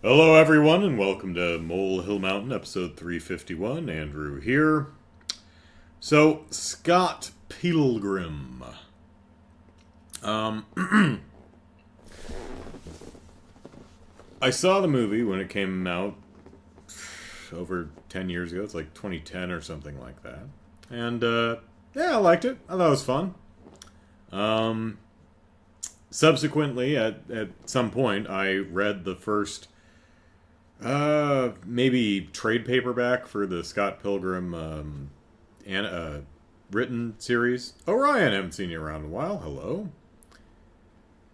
Hello, everyone, and welcome to Molehill Mountain, episode 351. Andrew here. So, Scott Pilgrim. I saw the movie when it came out over 10 years ago. It's like 2010 or something like that. And, yeah, I liked it. I thought it was fun. Subsequently, at some point, I read the first maybe trade paperback for the Scott Pilgrim written series. Oh, Ryan, I haven't seen you around in a while. Hello.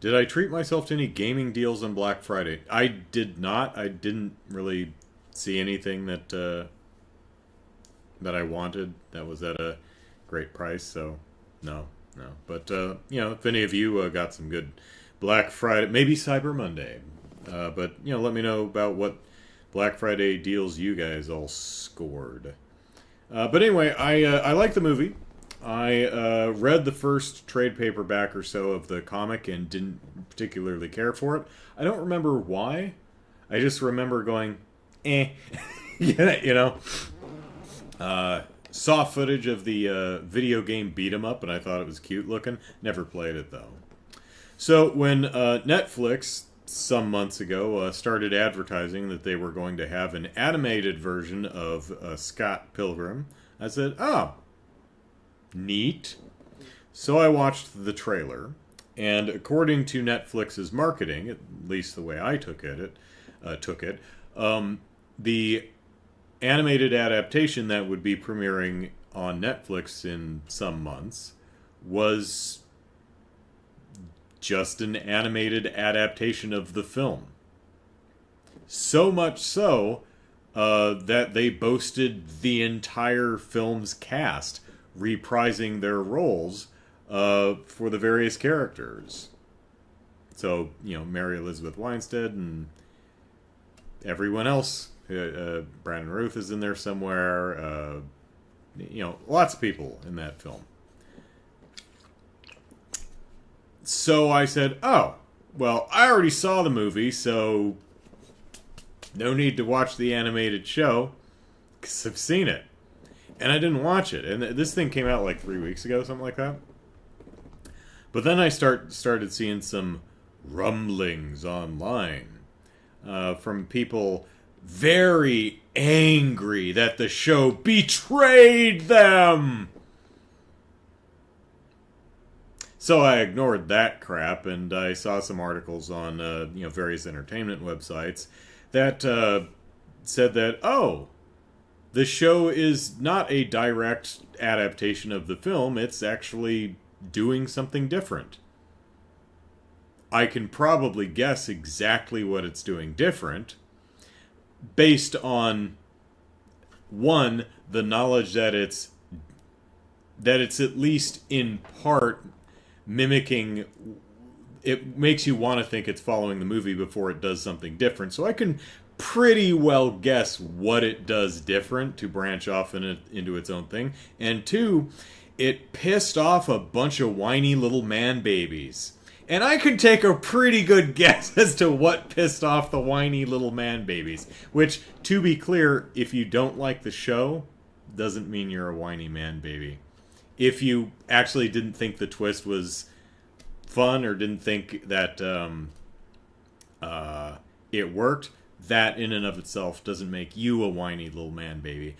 Did I treat myself to any gaming deals on Black Friday? I did not. I didn't really see anything that I wanted that was at a great price. So, no. But if any of you got some good Black Friday, maybe Cyber Monday, but let me know about what Black Friday deals you guys all scored. But anyway, I like the movie. I read the first trade paperback or so of the comic and didn't particularly care for it. I don't remember why. I just remember going, eh. Saw footage of the video game beat 'em up, and I thought it was cute looking. Never played it, though. So when Netflix, some months ago, started advertising that they were going to have an animated version of Scott Pilgrim, I said, oh, neat. So I watched the trailer, and according to Netflix's marketing, at least the way I took it, the animated adaptation that would be premiering on Netflix in some months was just an animated adaptation of the film. So much so that they boasted the entire film's cast reprising their roles for the various characters. So, Mary Elizabeth Winstead and everyone else. Brandon Ruth is in there somewhere. Lots of people in that film. So I said, oh, well, I already saw the movie, so no need to watch the animated show, because I've seen it. And I didn't watch it. And this thing came out like 3 weeks ago, something like that. But then I started seeing some rumblings online from people very angry that the show betrayed them. So I ignored that crap, and I saw some articles on various entertainment websites that said that, oh, the show is not a direct adaptation of the film, it's actually doing something different. I can probably guess exactly what it's doing different based on, one, the knowledge that it's at least in part mimicking. It makes you want to think it's following the movie before it does something different. So I can pretty well guess what it does different to branch off into its own thing. And two, it pissed off a bunch of whiny little man babies. And I could take a pretty good guess as to what pissed off the whiny little man babies. Which, to be clear, if you don't like the show, doesn't mean you're a whiny man baby. If you actually didn't think the twist was fun or didn't think that it worked, that in and of itself doesn't make you a whiny little man baby.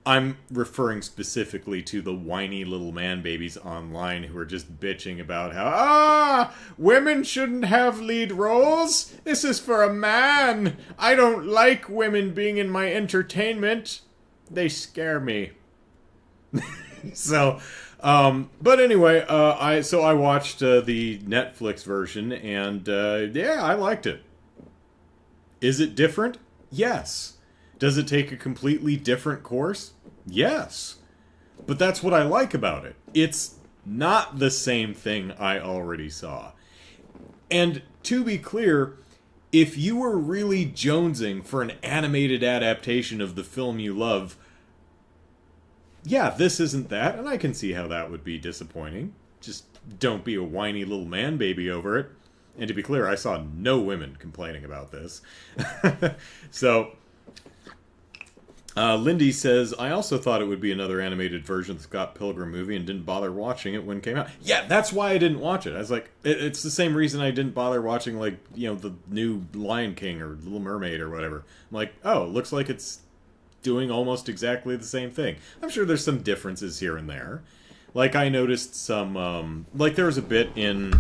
I'm referring specifically to the whiny little man babies online who are just bitching about how, women shouldn't have lead roles. This is for a man. I don't like women being in my entertainment. They scare me. So, but anyway, I watched the Netflix version, and yeah, I liked it. Is it different? Yes. Does it take a completely different course? Yes. But that's what I like about it. It's not the same thing I already saw. And to be clear, if you were really jonesing for an animated adaptation of the film you love, yeah, this isn't that, and I can see how that would be disappointing. Just don't be a whiny little man baby over it. And to be clear, I saw no women complaining about this. So, Lindy says, I also thought it would be another animated version of the Scott Pilgrim movie and didn't bother watching it when it came out. Yeah, that's why I didn't watch it. I was like, it's the same reason I didn't bother watching, like, the new Lion King or Little Mermaid or whatever. I'm like, oh, looks like it's doing almost exactly the same thing. I'm sure there's some differences here and there. Like, I noticed some, like, there was a bit in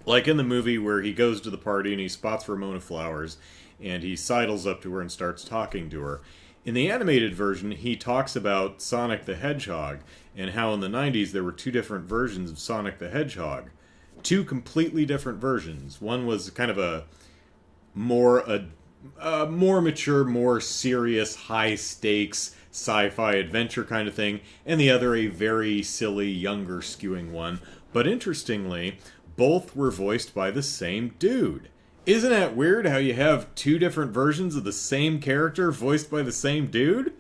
the movie where he goes to the party and he spots Ramona Flowers, and he sidles up to her and starts talking to her. In the animated version, he talks about Sonic the Hedgehog, and how in the 90s there were two different versions of Sonic the Hedgehog. Two completely different versions. One was kind of a more mature, more serious, high-stakes sci-fi adventure kind of thing, and the other a very silly, younger skewing one. But interestingly, both were voiced by the same dude. Isn't that weird how you have two different versions of the same character voiced by the same dude?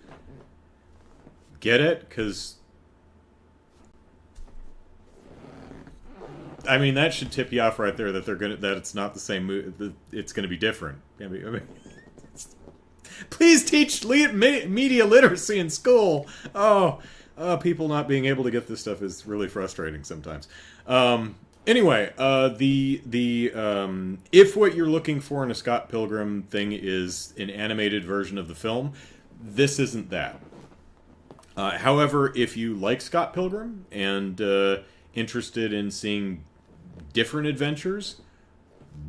Get it? Because, I mean, that should tip you off right there that that it's not the same movie. It's gonna be different. I mean, please teach media literacy in school. People not being able to get this stuff is really frustrating sometimes. Anyway, if what you're looking for in a Scott Pilgrim thing is an animated version of the film, this isn't that. However, if you like Scott Pilgrim and interested in seeing different adventures,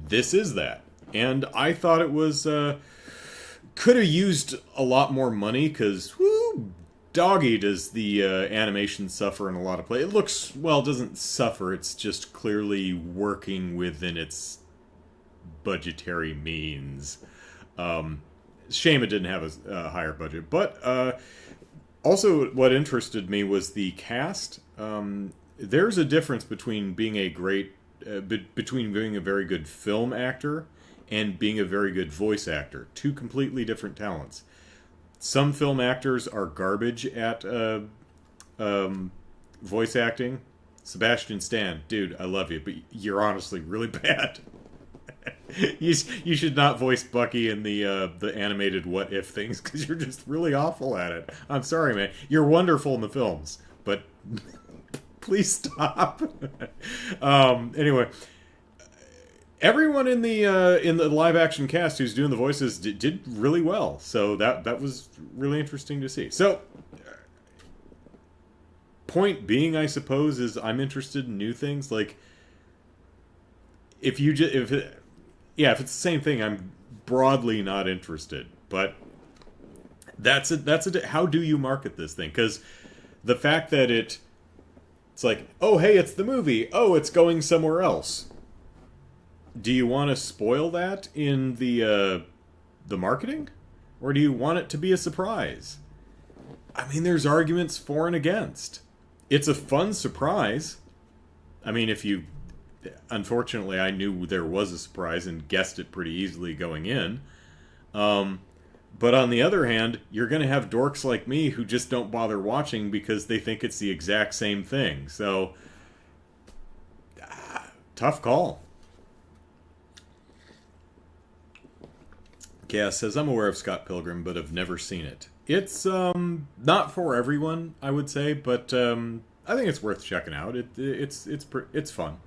this is that. And I thought it was could have used a lot more money because doggy does the animation suffer in a lot of places. It looks, well, it doesn't suffer, it's just clearly working within its budgetary means. Shame it didn't have a higher budget. But also what interested me was the cast. There's a difference between being a very good film actor and being a very good voice actor. Two completely different talents. Some film actors are garbage at voice acting. Sebastian Stan, dude, I love you, but you're honestly really bad. you should not voice Bucky in the animated What If things, because you're just really awful at it. I'm sorry, man. You're wonderful in the films, but please stop. Anyway. Everyone in the live action cast who's doing the voices did really well, so that was really interesting to see. So, point being, I suppose, is I'm interested in new things. Like, if it's the same thing, I'm broadly not interested. But that's how do you market this thing? Because the fact that it's like, oh hey, it's the movie. Oh, it's going somewhere else. Do you want to spoil that in the marketing? Or do you want it to be a surprise? I mean, there's arguments for and against. It's a fun surprise. I mean, unfortunately, I knew there was a surprise and guessed it pretty easily going in. But on the other hand, you're going to have dorks like me who just don't bother watching because they think it's the exact same thing. So, tough call. Cass says, I'm aware of Scott Pilgrim, but have never seen it. It's not for everyone, I would say, but I think it's worth checking out. It's fun.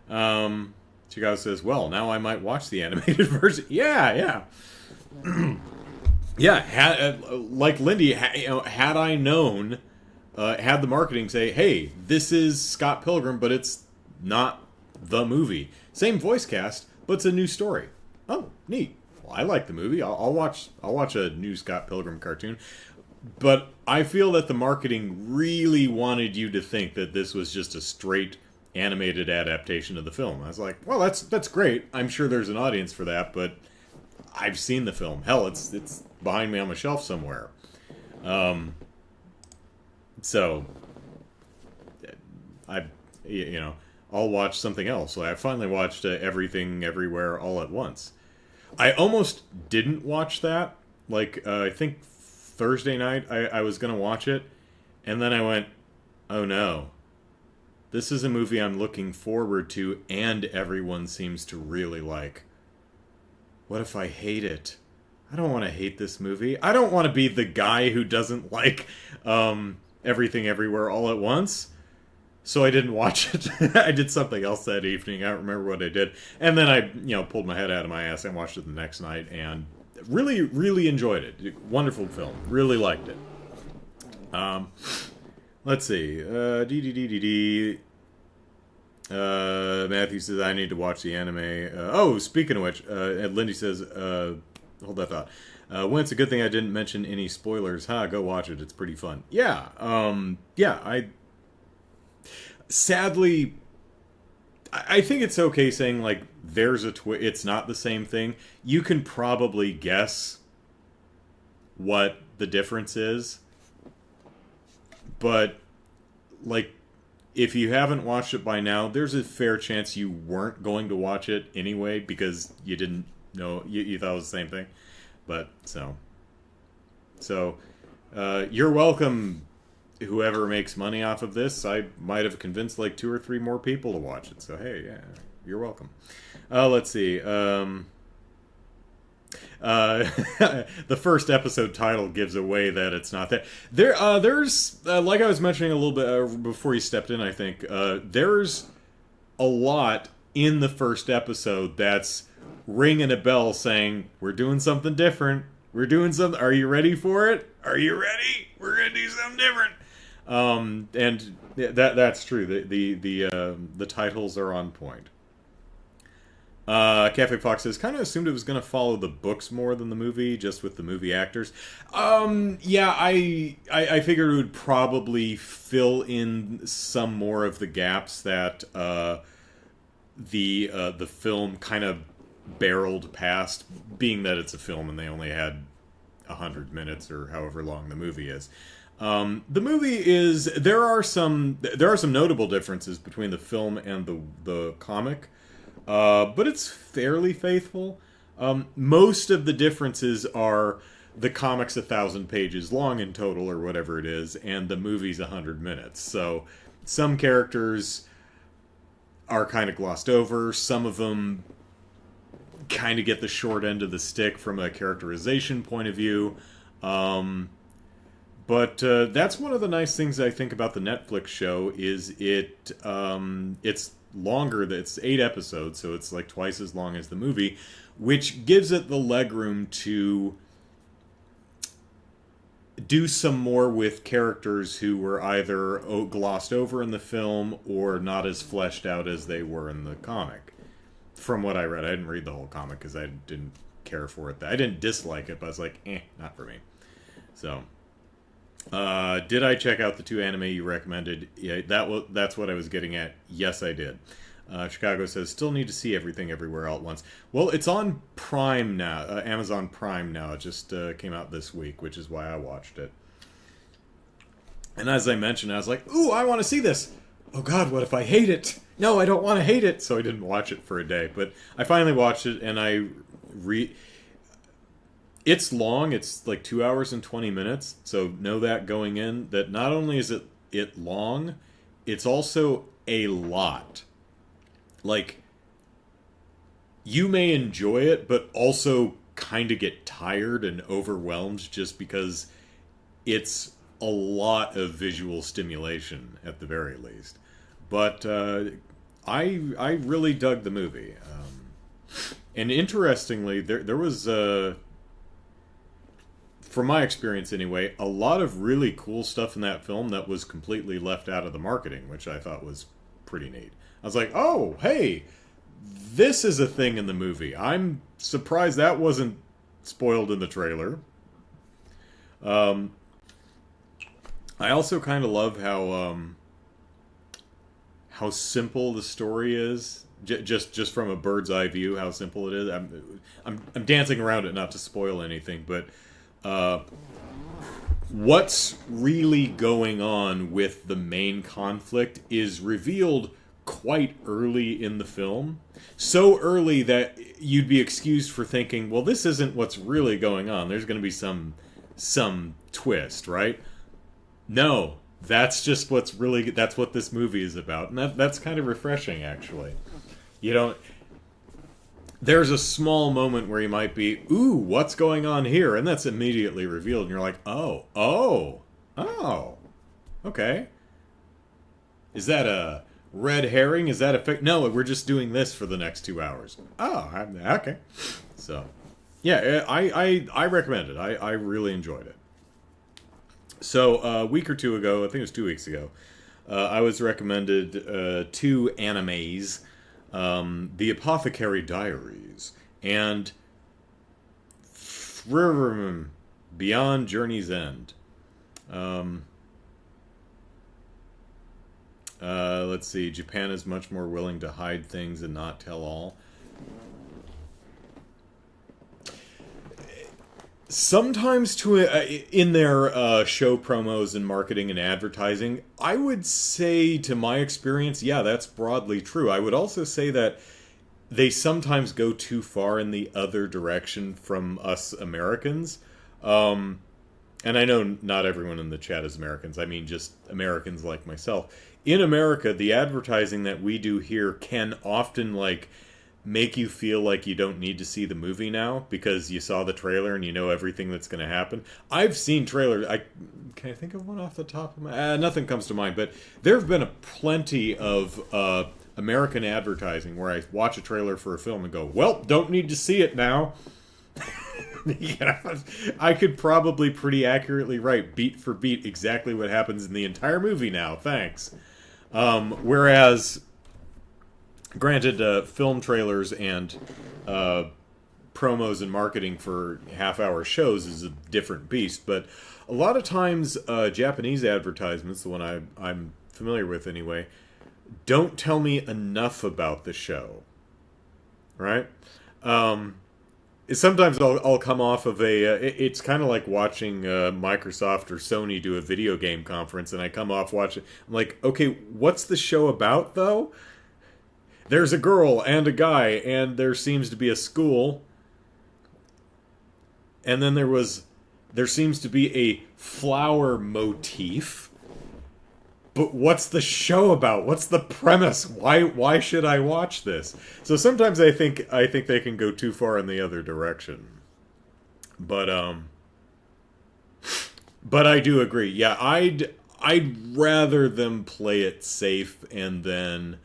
Chicago says, well, now I might watch the animated version. Yeah. Yeah, like Lindy, had I known, had the marketing say, hey, this is Scott Pilgrim, but it's not the movie. Same voice cast, but it's a new story. Oh, neat. Well, I like the movie. I'll watch a new Scott Pilgrim cartoon. But I feel that the marketing really wanted you to think that this was just a straight animated adaptation of the film. I was like, well, that's great. I'm sure there's an audience for that, but I've seen the film. Hell, it's behind me on my shelf somewhere. So I'll watch something else. So I finally watched Everything Everywhere All at Once. I almost didn't watch that. I think Thursday night I was going to watch it, and then I went, oh no, This is a movie I'm looking forward to, and everyone seems to really like. What if I hate it? I don't want to hate this movie. I don't want to be the guy who doesn't like Everything Everywhere All at Once. So I didn't watch it. I did something else that evening. I don't remember what I did. And then I, pulled my head out of my ass and watched it the next night and really, really enjoyed it. Wonderful film. Really liked it. Let's see. Matthew says, I need to watch the anime. Speaking of which, and Lindy says, hold that thought. When it's a good thing I didn't mention any spoilers. Go watch it. It's pretty fun. Sadly, I think it's okay saying, like, there's a it's not the same thing. You can probably guess what the difference is. But, like, if you haven't watched it by now, there's a fair chance you weren't going to watch it anyway because you didn't know, you thought it was the same thing. But, you're welcome, whoever makes money off of this. I might have convinced like 2 or 3 more people to watch it. So, hey, yeah, you're welcome. Let's see. The first episode title gives away that it's not that. There's like I was mentioning a little bit before you stepped in, I think, there's a lot in the first episode that's ringing a bell saying, we're doing something different. We're doing something. Are you ready for it? Are you ready? We're going to do something different. And that's true. The titles are on point. Cafe Fox says, kind of assumed it was going to follow the books more than the movie, just with the movie actors. I figured it would probably fill in some more of the gaps that the film kind of barreled past, being that it's a film and they only had 100 minutes or however long the movie is. The movie is there are some notable differences between the film and the comic. But it's fairly faithful. Most of the differences are the comic's 1,000 pages long in total, or whatever it is, and the movie's 100 minutes. So some characters are kind of glossed over. Some of them kind of get the short end of the stick from a characterization point of view. But that's one of the nice things I think about the Netflix show is it's longer. It's 8 episodes, so it's like twice as long as the movie, which gives it the legroom to do some more with characters who were either glossed over in the film or not as fleshed out as they were in the comic. From what I read, I didn't read the whole comic because I didn't care for it. I didn't dislike it, but I was like, not for me. So, did I check out the 2 anime you recommended? Yeah, that's what I was getting at. Yes, I did. Chicago says, still need to see Everything Everywhere All at Once. Well, it's on Prime now, Amazon Prime now. It just came out this week, which is why I watched it. And as I mentioned, I was like, ooh, I want to see this. Oh God, what if I hate it? No, I don't want to hate it. So I didn't watch it for a day. But I finally watched it, and it's long. It's like 2 hours and 20 minutes. So know that going in, that not only is it long, it's also a lot. Like, you may enjoy it, but also kind of get tired and overwhelmed just because it's a lot of visual stimulation at the very least. But I really dug the movie. And interestingly, there was, from my experience anyway, a lot of really cool stuff in that film that was completely left out of the marketing, which I thought was pretty neat. I was like, oh, hey, this is a thing in the movie. I'm surprised that wasn't spoiled in the trailer. I also kind of love how simple the story is. Just from a bird's eye view, how simple it is. I'm dancing around it not to spoil anything, but what's really going on with the main conflict is revealed quite early in the film. So early that you'd be excused for thinking, well, this isn't what's really going on. There's going to be some twist, right? No, That's just what's really that's what this movie is about, and that's kind of refreshing, actually. You don't. There's a small moment where you might be, ooh, what's going on here? And that's immediately revealed, and you're like, oh, okay. Is that a red herring? Is that a fake? No, we're just doing this for the next 2 hours. Oh, okay. So, yeah, I recommend it. I really enjoyed it. So, a week or two ago, I think it was 2 weeks ago, I was recommended two animes. The Apothecary Diaries and Beyond Journey's End. Let's see. Japan is much more willing to hide things and not tell all. Sometimes in their show promos and marketing and advertising, I would say, to my experience, yeah, that's broadly true. I would also say that they sometimes go too far in the other direction from us Americans. And I know not everyone in the chat is Americans. I mean just Americans like myself. In America, the advertising that we do here can often, like, make you feel like you don't need to see the movie now because you saw the trailer and you know everything that's going to happen. I've seen trailers. Can I think of one off the top of my... nothing comes to mind, but there have been plenty of American advertising where I watch a trailer for a film and go, well, don't need to see it now. You know, I could probably pretty accurately write beat for beat exactly what happens in the entire movie now. Thanks. Whereas... Granted, film trailers and promos and marketing for half-hour shows is a different beast, but a lot of times Japanese advertisements, the one I'm familiar with anyway, don't tell me enough about the show, right? Sometimes I'll come off of it's kind of like watching Microsoft or Sony do a video game conference, and I come off watching, I'm like, okay, what's the show about, though? There's a girl and a guy, and there seems to be a school. And then there seems to be a flower motif. But what's the show about? What's the premise? Why should I watch this? So sometimes I think they can go too far in the other direction. But I do agree. Yeah, I'd rather them play it safe and then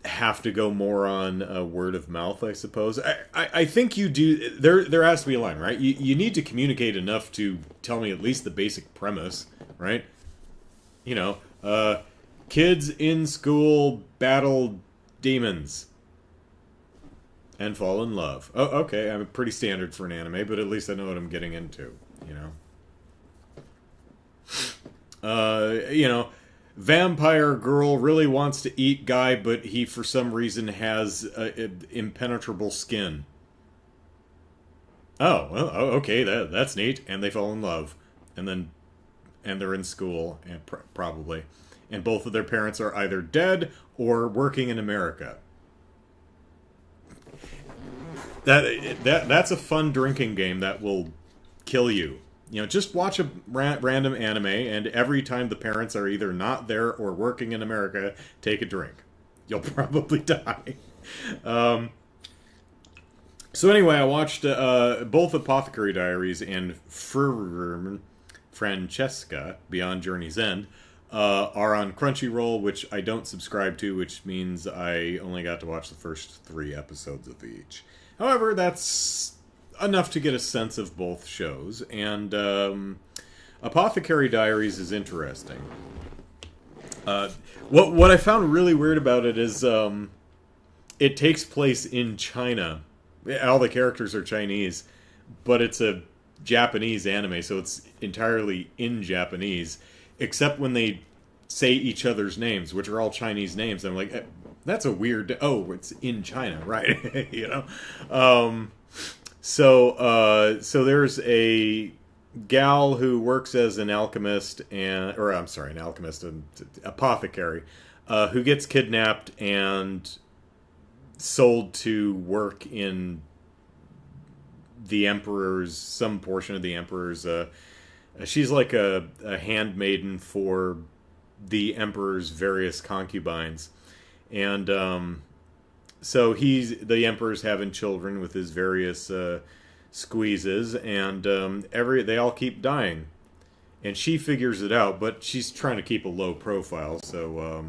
have to go more on word of mouth, I suppose. I think you do. There has to be a line, right? You need to communicate enough to tell me at least the basic premise, right? You know, kids in school battle demons and fall in love. Oh, okay, I'm pretty standard for an anime, but at least I know what I'm getting into, you know? You know, vampire girl really wants to eat guy, but he for some reason has impenetrable skin. Oh, well, okay, that's neat. And they fall in love, and they're in school, and probably, and both of their parents are either dead or working in America. That's a fun drinking game that will kill you. You know, just watch a random anime, and every time the parents are either not there or working in America, take a drink. You'll probably die. So anyway, I watched both Apothecary Diaries and Francesca, Beyond Journey's End, are on Crunchyroll, which I don't subscribe to, which means I only got to watch the first 3 episodes of each. However, that's enough to get a sense of both shows, and Apothecary Diaries is interesting. What I found really weird about it is it takes place in China. All the characters are Chinese, but it's a Japanese anime, so it's entirely in Japanese, except when they say each other's names, which are all Chinese names. I'm like, that's a weird... Oh, it's in China, right? You know? So there's a gal who works as an alchemist, an apothecary, who gets kidnapped and sold to work in some portion of the Emperor's She's like a handmaiden for the emperor's various concubines, and so the emperor's having children with his various squeezes, and they all keep dying, and she figures it out, but she's trying to keep a low profile. So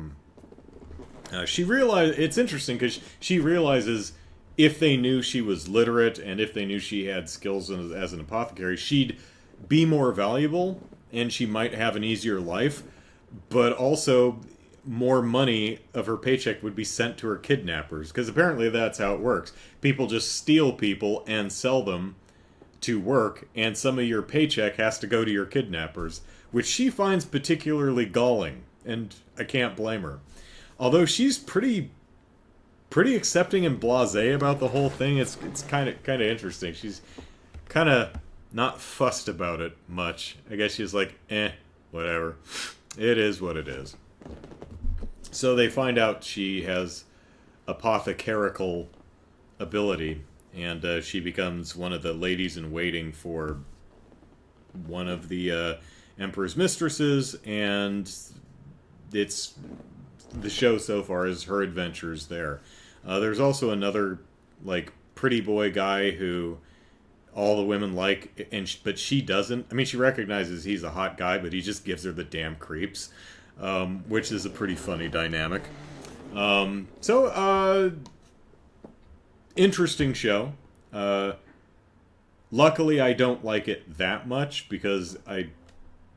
she realized it's interesting because she realizes if they knew she was literate and if they knew she had skills as an apothecary, she'd be more valuable and she might have an easier life, but also more money of her paycheck would be sent to her kidnappers, because apparently that's how it works. People just steal people and sell them to work, and some of your paycheck has to go to your kidnappers, which she finds particularly galling, and I can't blame her. Although she's pretty accepting and blasé about the whole thing. It's kind of interesting. She's kind of not fussed about it much. I guess she's like, whatever. It is what it is. So they find out she has apothecarical ability, and she becomes one of the ladies in waiting for one of the Emperor's mistresses, and it's the show so far is her adventures there. There's also another like pretty boy guy who all the women like, but she doesn't. I mean, she recognizes he's a hot guy, but he just gives her the damn creeps, which is a pretty funny dynamic. Interesting show. Luckily, I don't like it that much because I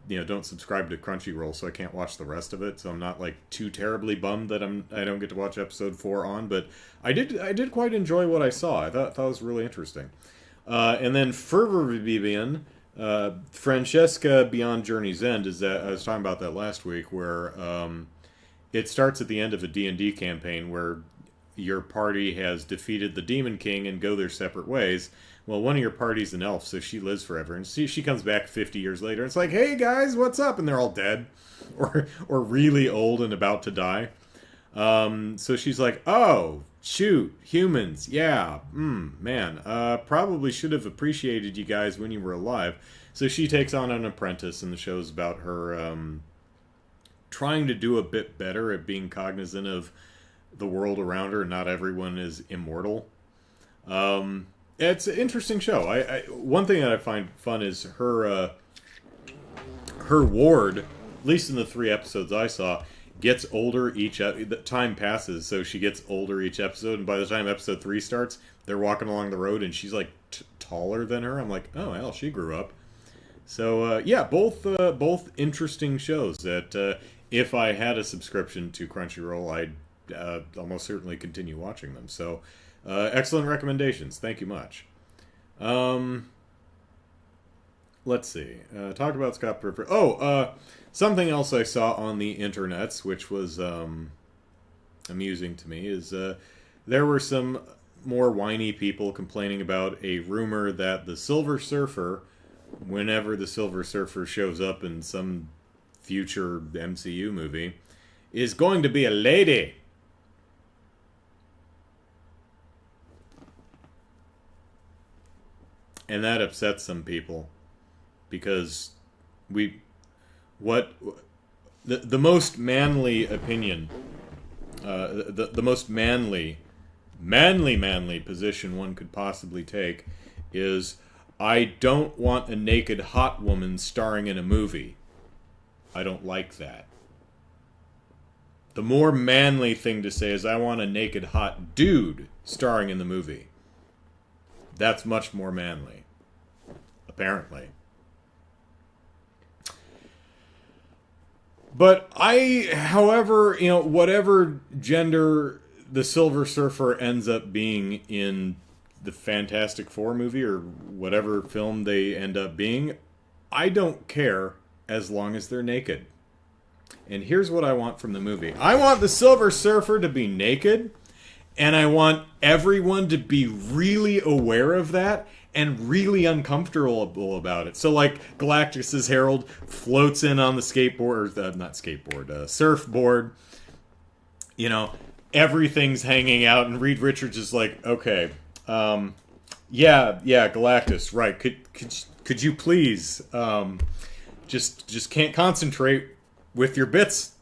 don't subscribe to Crunchyroll, so I can't watch the rest of it. So I'm not like too terribly bummed that I don't get to watch episode 4 on. But I did quite enjoy what I saw. I thought it was really interesting. And then Fervor Vivian, Francesca Beyond Journey's End, is that I was talking about that last week, where it starts at the end of a D&D campaign where your party has defeated the Demon King and go their separate ways. Well, one of your party's an elf, so she lives forever, and she comes back 50 years later, and it's like, hey guys, what's up? And they're all dead, or really old and about to die. So she's like, oh, shoot, humans, yeah, man, probably should have appreciated you guys when you were alive. So she takes on an apprentice, and the show's about her trying to do a bit better at being cognizant of the world around her. Not everyone is immortal. It's an interesting show. One thing that I find fun is her ward, at least in the 3 episodes I saw, gets older each time passes, so she gets older each episode, and by the time episode 3 starts, they're walking along the road and she's like taller than her. I'm like, oh hell, she grew up. So yeah, both interesting shows that if I had a subscription to Crunchyroll, I'd almost certainly continue watching them. So excellent recommendations, thank you much. Let's see, talk about Scott Pilgrim. Something else I saw on the internets, which was amusing to me, is there were some more whiny people complaining about a rumor that the Silver Surfer, whenever the Silver Surfer shows up in some future MCU movie, is going to be a lady. And that upsets some people, because the most manly opinion, the most manly position one could possibly take is, I don't want a naked hot woman starring in a movie. I don't like that. The more manly thing to say is, I want a naked hot dude starring in the movie. That's much more manly, apparently. But however, whatever gender the Silver Surfer ends up being in the Fantastic Four movie, or whatever film they end up being, I don't care as long as they're naked. And here's what I want from the movie. I want the Silver Surfer to be naked, and I want everyone to be really aware of that and really uncomfortable about it. So, like, Galactus's Herald floats in on the surfboard. Everything's hanging out, and Reed Richards is like, okay, yeah, Galactus, right? Could you please just can't concentrate with your bits.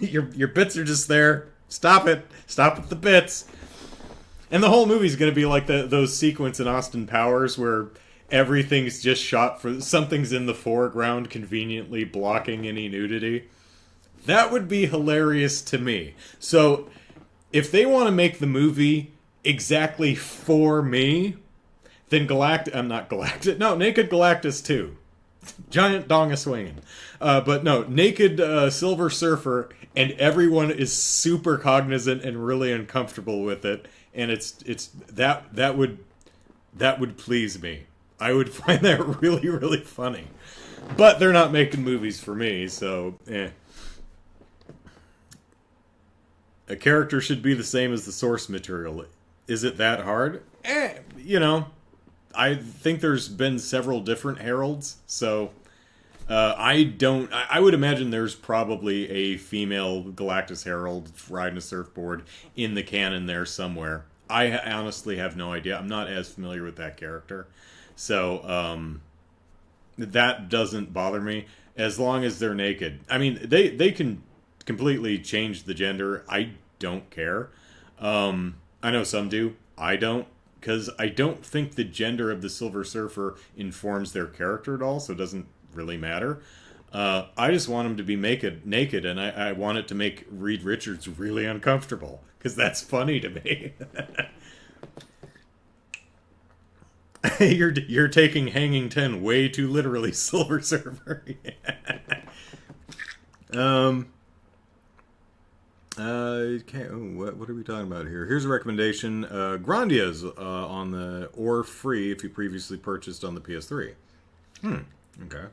Your bits are just there. Stop it. Stop with the bits. And the whole movie's going to be like those sequence in Austin Powers where everything's just shot for something's in the foreground conveniently blocking any nudity. That would be hilarious to me. So if they want to make the movie exactly for me, then I'm not Galactus. No, Naked Galactus 2. Giant dong a swinging. But no, Naked Silver Surfer, and everyone is super cognizant and really uncomfortable with it. And it's that would please me. I would find that really, really funny. But they're not making movies for me, so A character should be the same as the source material. Is it that hard? I think there's been several different heralds, so I would imagine there's probably a female Galactus Herald riding a surfboard in the canon there somewhere. I honestly have no idea. I'm not as familiar with that character. So, that doesn't bother me as long as they're naked. I mean, they can completely change the gender. I don't care. I know some do. I don't, because I don't think the gender of the Silver Surfer informs their character at all, so it doesn't really matter. I just want them to be naked, and I want it to make Reed Richards really uncomfortable, because that's funny to me. You're taking Hanging Ten way too literally, Silver Surfer. What are we talking about here? Here's a recommendation. Grandia's on the or free if you previously purchased on the PS3. Okay.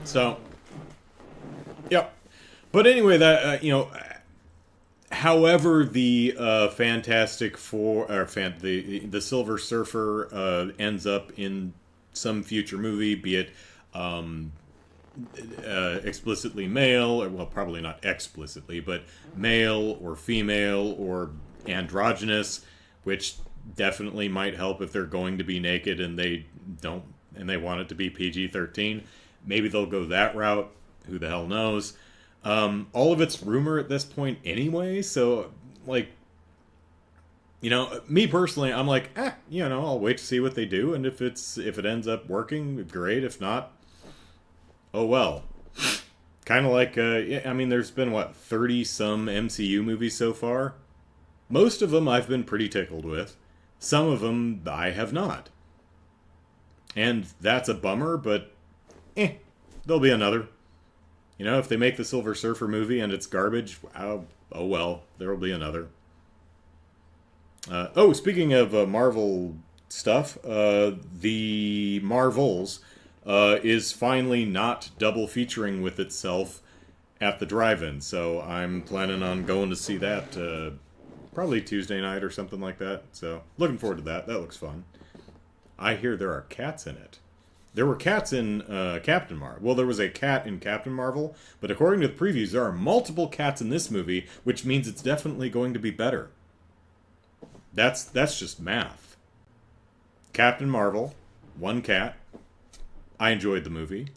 So, yep. But anyway, that however the Fantastic Four or the Silver Surfer ends up in some future movie, be it explicitly male, or well, probably not explicitly, but male or female or androgynous, which definitely might help if they're going to be naked and they want it to be PG-13. Maybe they'll go that route. Who the hell knows? All of it's rumor at this point anyway, so me personally, I'm like, I'll wait to see what they do, and if it ends up working, great. If not, oh well. Kind of like, there's been, 30-some MCU movies so far? Most of them I've been pretty tickled with. Some of them I have not. And that's a bummer, but, there'll be another. If they make the Silver Surfer movie and it's garbage, oh well, there'll be another. Speaking of Marvel stuff, the Marvels is finally not double featuring with itself at the drive-in, so I'm planning on going to see that probably Tuesday night or something like that. So looking forward to that. That looks fun. I hear there are cats in it. There were cats in Captain Marvel. Well, there was a cat in Captain Marvel, but according to the previews, there are multiple cats in this movie, which means it's definitely going to be better. That's just math. Captain Marvel, one cat. I enjoyed the movie.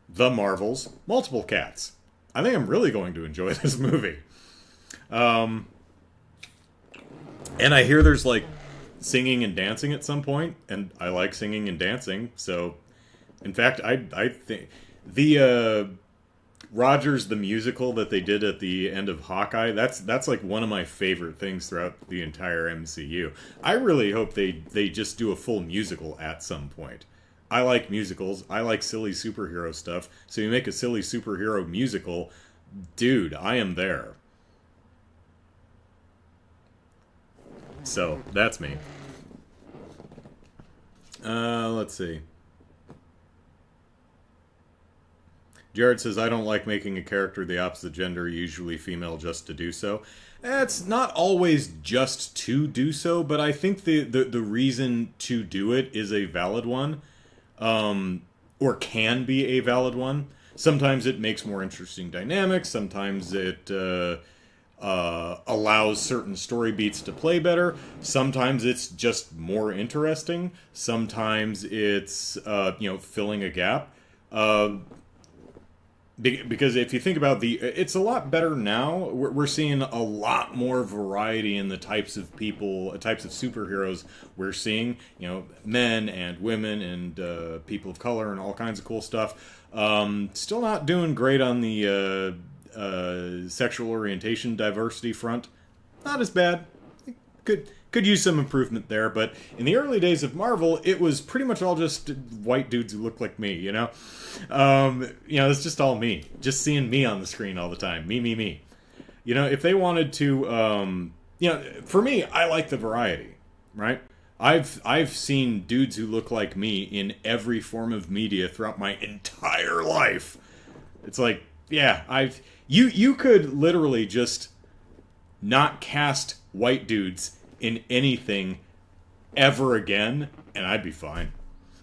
The Marvels, multiple cats. I think I'm really going to enjoy this movie. And I hear there's singing and dancing at some point, and I like singing and dancing, so in fact, I think the Rogers the musical that they did at the end of Hawkeye, that's one of my favorite things throughout the entire MCU. I really hope they just do a full musical at some point. I like musicals. I like silly superhero stuff. So you make a silly superhero musical, dude, I am there. So, that's me. Let's see. Jared says, I don't like making a character the opposite gender, usually female, just to do so. It's not always just to do so, but I think the reason to do it is a valid one. Or can be a valid one. Sometimes it makes more interesting dynamics. Sometimes it allows certain story beats to play better. Sometimes it's just more interesting. Sometimes it's filling a gap. Because if you think about it's a lot better now. We're seeing a lot more variety in the types of people, types of superheroes we're seeing. Men and women and people of color and all kinds of cool stuff. Still not doing great on the sexual orientation diversity front. Not as bad. Could use some improvement there, but in the early days of Marvel, it was pretty much all just white dudes who look like me, it's just all me. Just seeing me on the screen all the time. Me. If they wanted to, for me, I like the variety, right? I've seen dudes who look like me in every form of media throughout my entire life. It's like, yeah, you could literally just not cast white dudes in anything ever again, and I'd be fine.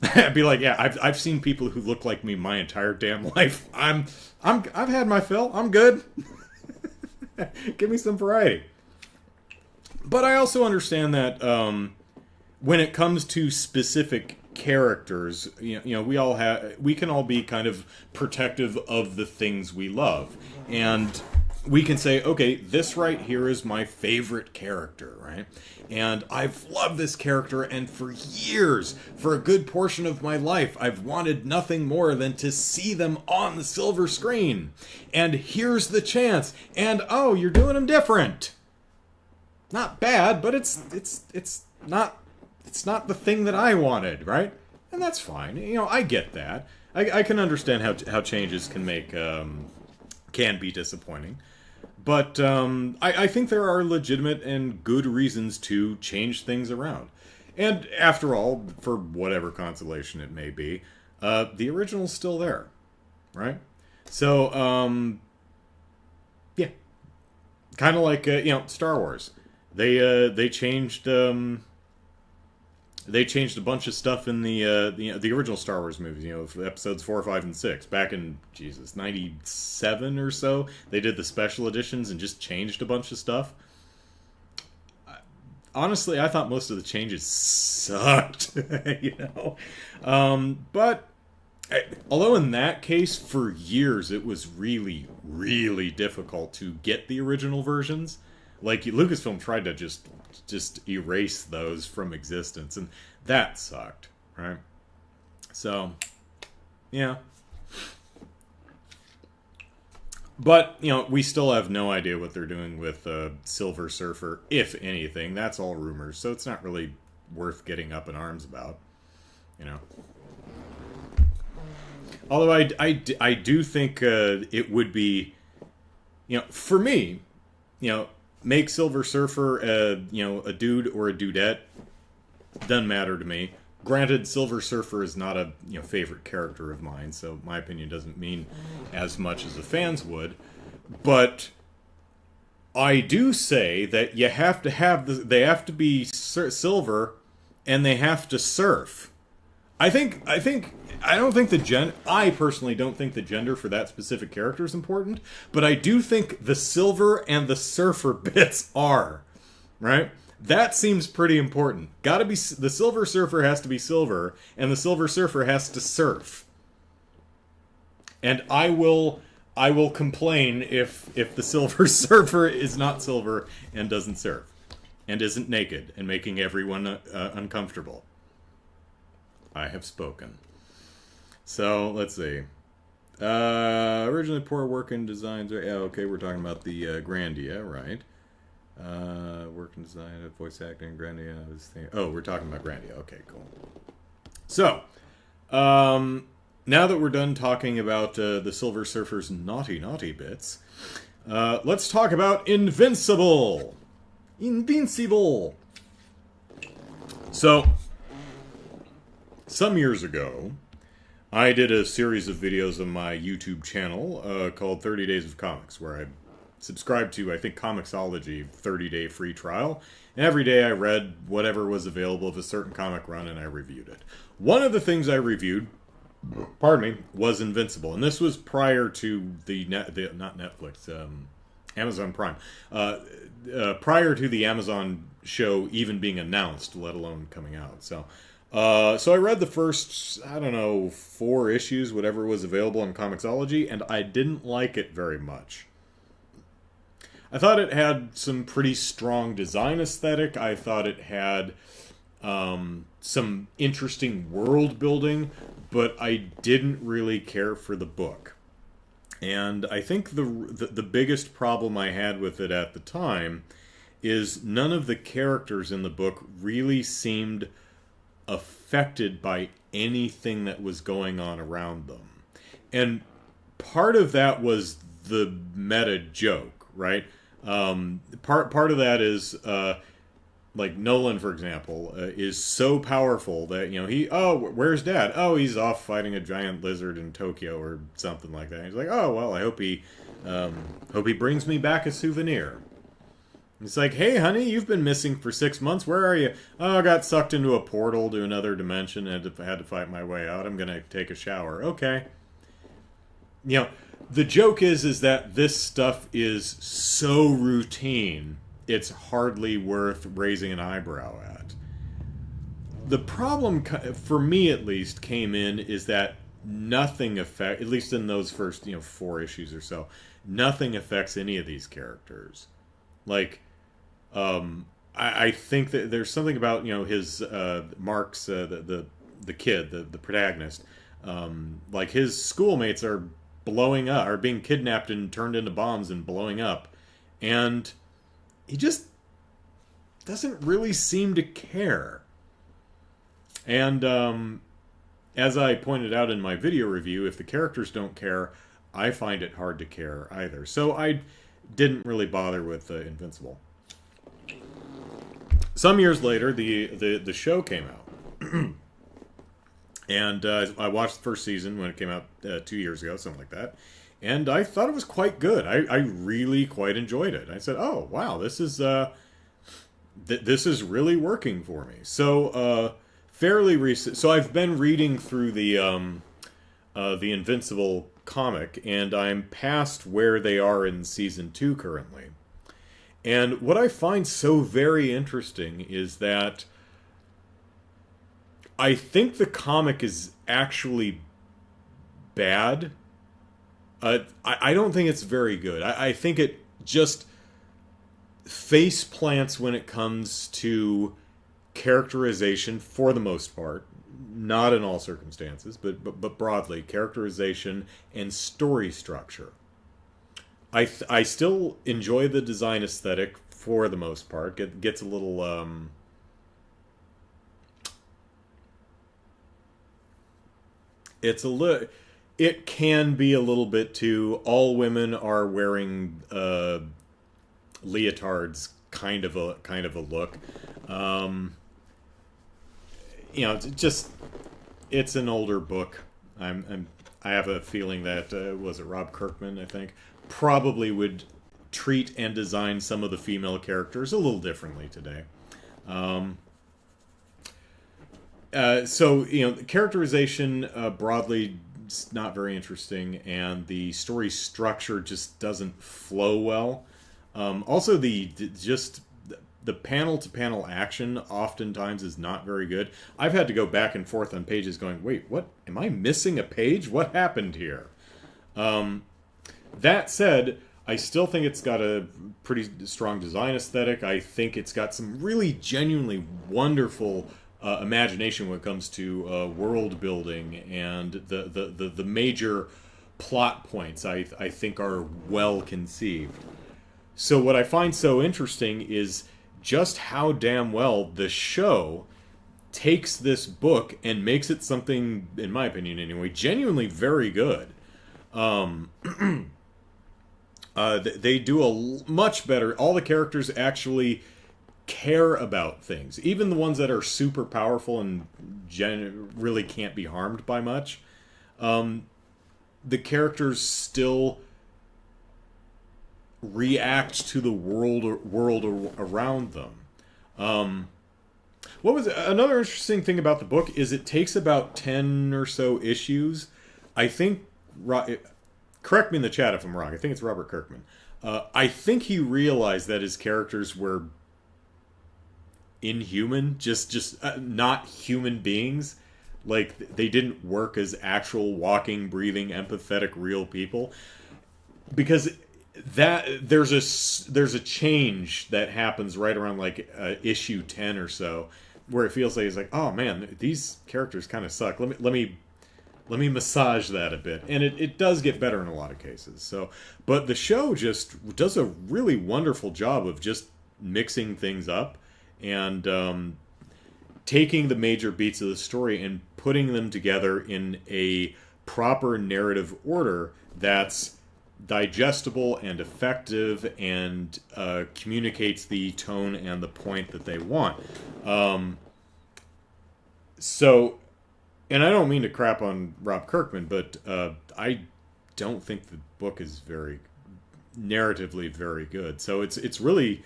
I'd be like, yeah, I've seen people who look like me my entire damn life. I've had my fill. I'm good. Give me some variety. But I also understand that when it comes to specific characters, we can all be kind of protective of the things we love, and we can say, okay, this right here is my favorite character, right? And I've loved this character, and for years, for a good portion of my life, I've wanted nothing more than to see them on the silver screen. And here's the chance. And oh, you're doing them different. Not bad, but it's not the thing that I wanted, right? And that's fine. I get that. I can understand how changes can be disappointing. But I think there are legitimate and good reasons to change things around. And after all, for whatever consolation it may be, the original's still there, right? So, yeah. Kind of like, Star Wars. They changed a bunch of stuff in the original Star Wars movies, episodes 4, 5, and 6. Back in, 97 or so, they did the special editions and just changed a bunch of stuff. Honestly, I thought most of the changes sucked, But, although in that case, for years, it was really, really difficult to get the original versions. Like, Lucasfilm tried to just erase those from existence, and that sucked, right? So, yeah. But, we still have no idea what they're doing with Silver Surfer, if anything. That's all rumors, so it's not really worth getting up in arms about, Although I do think it would be, for me, make Silver Surfer a dude or a dudette. Doesn't matter to me. Granted, Silver Surfer is not a favorite character of mine, so my opinion doesn't mean as much as the fans would. But I do say that you have to they have to be silver, and they have to surf. I personally don't think the gender for that specific character is important, but I do think the silver and the surfer bits are, right? That seems pretty important. Gotta be, the Silver Surfer has to be silver, and the Silver Surfer has to surf. And I will complain if the Silver Surfer is not silver and doesn't surf, and isn't naked and making everyone uncomfortable. I have spoken. So, let's see. Originally poor work in designs. Yeah, okay, we're talking about the Grandia, right? Work in design, voice acting, Grandia. We're talking about Grandia. Okay, cool. So, now that we're done talking about the Silver Surfer's naughty bits, let's talk about Invincible! Invincible! So, some years ago, I did a series of videos on my YouTube channel called 30 Days of Comics, where I subscribed to, I think, Comixology 30-day free trial. And every day I read whatever was available of a certain comic run, and I reviewed it. One of the things I reviewed, was Invincible. And this was prior to the not Netflix, Amazon Prime. Prior to the Amazon show even being announced, let alone coming out. So I read the first, I don't know, 4 issues, whatever was available on Comixology, and I didn't like it very much. I thought it had some pretty strong design aesthetic. I thought it had some interesting world building, but I didn't really care for the book. And I think the biggest problem I had with it at the time is none of the characters in the book really seemed affected by anything that was going on around them. And part of that was the meta joke, right? Part of that is like Nolan, for example, is so powerful that, where's Dad? Oh, he's off fighting a giant lizard in Tokyo or something like that. He's like, oh well, I hope he brings me back a souvenir. It's like, hey honey, you've been missing for 6 months. Where are you? Oh, I got sucked into a portal to another dimension and had to fight my way out. I'm gonna take a shower. Okay. The joke is that this stuff is so routine, it's hardly worth raising an eyebrow at. The problem, for me at least, came in is that nothing at least in those first 4 issues or so, nothing affects any of these characters. Like, I think that there's something about his Mark's the kid, the protagonist, like his schoolmates are blowing up, are being kidnapped and turned into bombs and blowing up, and he just doesn't really seem to care. And as I pointed out in my video review, if the characters don't care, I find it hard to care either. So I didn't really bother with Invincible. Some years later, the show came out. And I watched the first season when it came out 2 years ago, something like that. And I thought it was quite good. I really quite enjoyed it. I said, "Oh wow, this is really working for me." So fairly recent. So I've been reading through the Invincible comic, and I'm past where they are in season 2 currently. And what I find so very interesting is that I think the comic is actually bad. I don't think it's very good. I think it just face plants when it comes to characterization for the most part. Not in all circumstances, but broadly, characterization and story structure. I still enjoy the design aesthetic for the most part. It gets a little... It can be a little bit too. All women are wearing leotards, kind of a look. It's an older book. I have a feeling that was it Rob Kirkman, I think, probably would treat and design some of the female characters a little differently today. So characterization broadly is not very interesting, and the story structure just doesn't flow well. Also, the panel-to-panel action oftentimes is not very good. I've had to go back and forth on pages going, wait, what? Am I missing a page? What happened here? That said, I still think it's got a pretty strong design aesthetic. I think it's got some really genuinely wonderful imagination when it comes to world building, and the major plot points I think are well conceived. So what I find so interesting is just how damn well the show takes this book and makes it something, in my opinion anyway, genuinely very good. They do a much better. All the characters actually care about things, even the ones that are super powerful and really can't be harmed by much. The characters still react to the world around them. What was another interesting thing about the book is it takes about 10 or so issues. I think, correct me in the chat if I'm wrong, I think it's Robert Kirkman. I think he realized that his characters were inhuman, just not human beings. Like they didn't work as actual walking, breathing, empathetic, real people. Because that there's a change that happens right around like issue 10 or so, where it feels like it's like, oh man, these characters kind of suck. Let me massage that a bit, and it does get better in a lot of cases. So, but the show just does a really wonderful job of just mixing things up and taking the major beats of the story and putting them together in a proper narrative order that's digestible and effective and communicates the tone and the point that they want. So, and I don't mean to crap on Rob Kirkman, but I don't think the book is very narratively very good. So it's really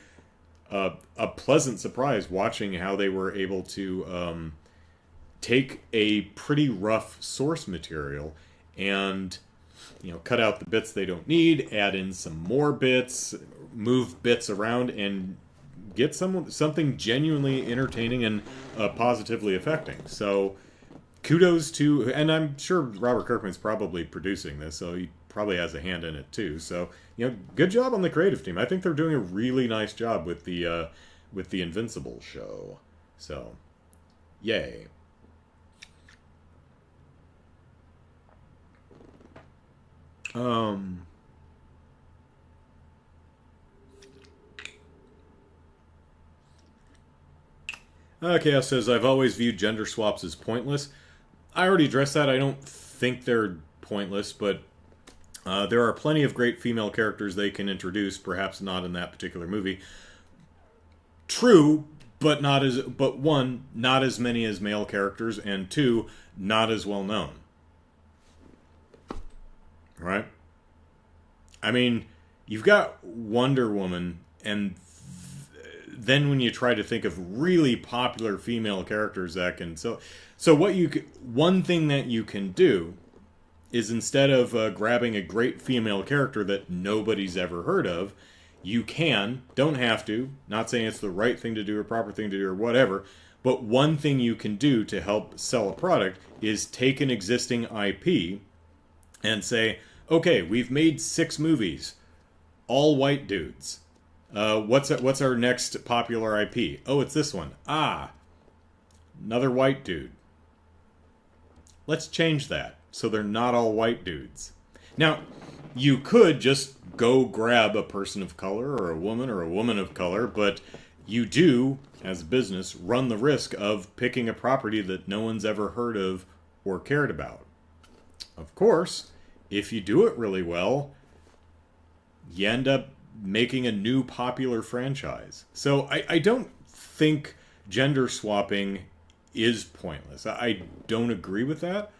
a pleasant surprise watching how they were able to take a pretty rough source material and cut out the bits they don't need, add in some more bits, move bits around, and get something genuinely entertaining and positively affecting. So kudos to, and I'm sure Robert Kirkman's probably producing this, so he probably has a hand in it too. So good job on the creative team. I think they're doing a really nice job with the Invincible show. So, yay. Chaos says, I've always viewed gender swaps as pointless. I already addressed that. I don't think they're pointless, but there are plenty of great female characters they can introduce, perhaps not in that particular movie. True, but one, not as many as male characters, and two, not as well known. Right? I mean, you've got Wonder Woman, and then when you try to think of really popular female characters that can... So one thing that you can do is instead of grabbing a great female character that nobody's ever heard of, you don't have to, not saying it's the right thing to do or proper thing to do or whatever, but one thing you can do to help sell a product is take an existing IP and say, okay, we've made 6 movies, all white dudes. What's our next popular IP? Oh, it's this one. Another white dude. Let's change that so they're not all white dudes. Now, you could just go grab a person of color or a woman of color, but you do, as a business, run the risk of picking a property that no one's ever heard of or cared about. Of course, if you do it really well, you end up making a new popular franchise. So I don't think gender swapping is pointless. I don't agree with that,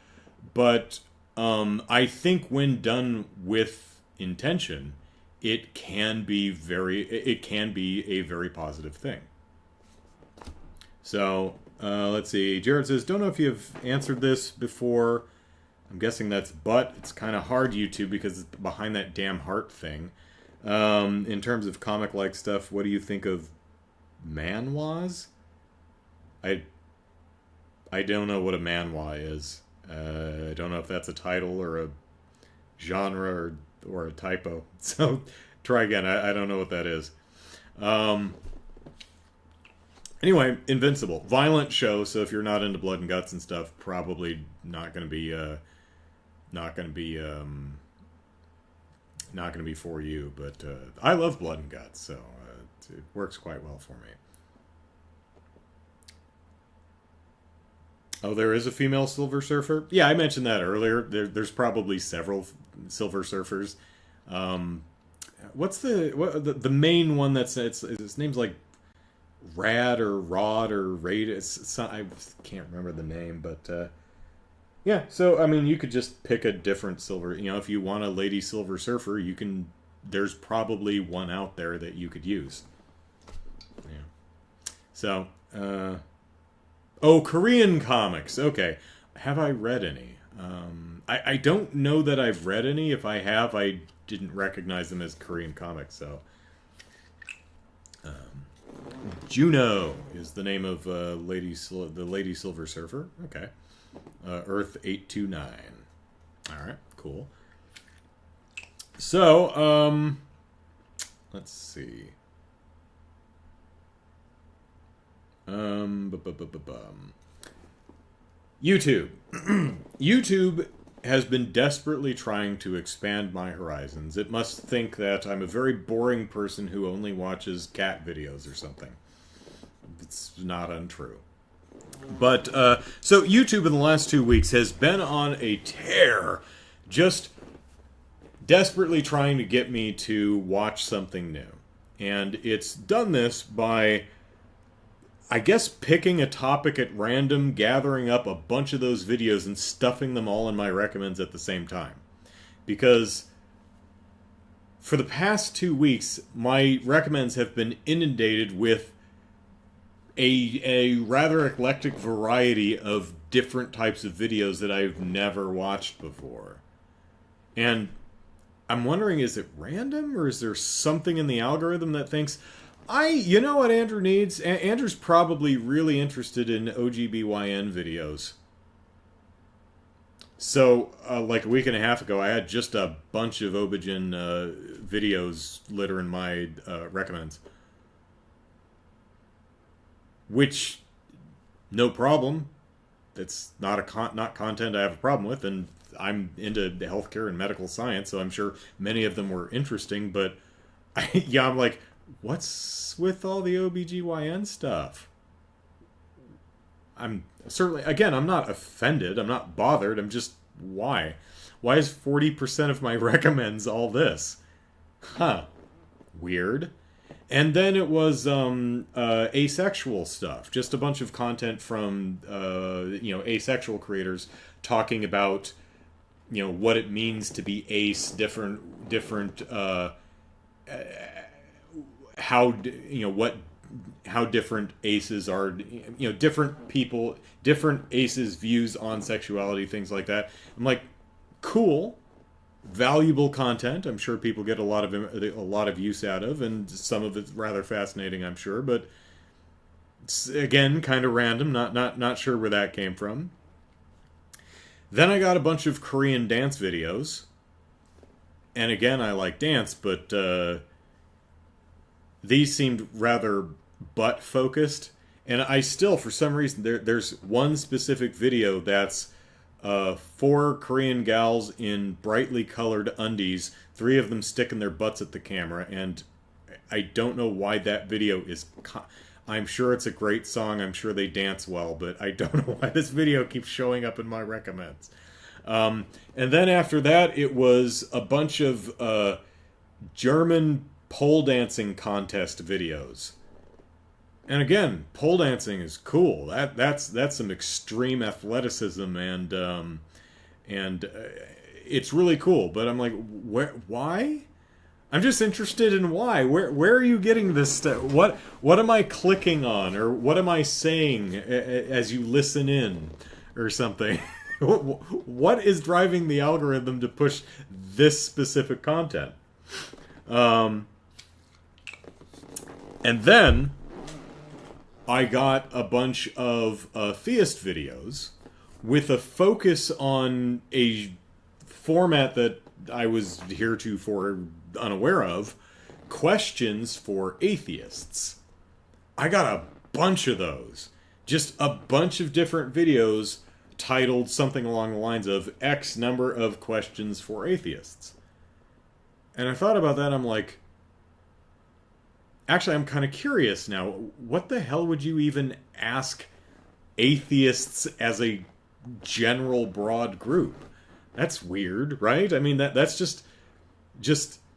but I think when done with intention, it can be a very positive thing. So let's see. Jared says, don't know if you've answered this before. I'm guessing that's but. It's kind of hard, YouTube, because it's behind that damn heart thing. In terms of comic-like stuff, what do you think of manhwas? I don't know what a manhwa is. I don't know if that's a title or a genre or a typo. So try again. I don't know what that is. Anyway, Invincible, violent show. So if you're not into blood and guts and stuff, probably not going to be for you. But I love blood and guts, so it works quite well for me. Oh, there is a female Silver Surfer? Yeah, I mentioned that earlier. There's probably several Silver Surfers. What's the main one that's... His name's like Rad or Rod or Raid. I can't remember the name, but... yeah, so, I mean, you could just pick a different Silver... if you want a Lady Silver Surfer, you can... There's probably one out there that you could use. Yeah. So, oh, Korean comics. Okay. Have I read any? I don't know that I've read any. If I have, I didn't recognize them as Korean comics. So, Juno is the name of the Lady Silver Surfer. Okay, Earth 829. All right, cool. So, let's see. YouTube. YouTube has been desperately trying to expand my horizons. It must think that I'm a very boring person who only watches cat videos or something. It's not untrue. But, so YouTube in the last 2 weeks has been on a tear, just desperately trying to get me to watch something new. And it's done this by, I guess, picking a topic at random, gathering up a bunch of those videos and stuffing them all in my recommends at the same time. Because for the past 2 weeks, my recommends have been inundated with a rather eclectic variety of different types of videos that I've never watched before. And I'm wondering, is it random, or is there something in the algorithm that thinks, you know what Andrew needs? Andrew's probably really interested in OB-GYN videos. So, like a week and a half ago, I had just a bunch of OB-GYN videos littering my recommends. Which, no problem. It's not content I have a problem with, and I'm into healthcare and medical science, so I'm sure many of them were interesting, but I'm like, what's with all the OB-GYN stuff? I'm certainly, again, I'm not offended, I'm not bothered, I'm just, why? Why is 40% of my recommends all this? Huh. Weird. And then it was asexual stuff, just a bunch of content from asexual creators talking about what it means to be ace, different how different aces are, different people, different aces' views on sexuality, things like that. I'm like, cool. Valuable content. I'm sure people get a lot of use out of, and some of it's rather fascinating, I'm sure. But it's, again, kind of random. Not sure where that came from. Then I got a bunch of Korean dance videos, and again, I like dance, but these seemed rather butt focused. And I still, for some reason, there's one specific video that's 4 Korean gals in brightly colored undies, 3 of them sticking their butts at the camera, and I don't know why that video is... I'm sure it's a great song, I'm sure they dance well, but I don't know why this video keeps showing up in my recommends. And then after that, it was a bunch of German pole dancing contest videos. And again, pole dancing is cool. That's some extreme athleticism, and it's really cool. But I'm like, why? I'm just interested in why. Where are you getting this stuff? What am I clicking on, or what am I saying as you listen in, or something? What is driving the algorithm to push this specific content? And then I got a bunch of theist videos with a focus on a format that I was heretofore unaware of, questions for atheists. I got a bunch of those. Just a bunch of different videos titled something along the lines of X number of questions for atheists. And I thought about that, I'm like, actually, I'm kind of curious now. What the hell would you even ask atheists as a general broad group? That's weird, right? I mean, that's just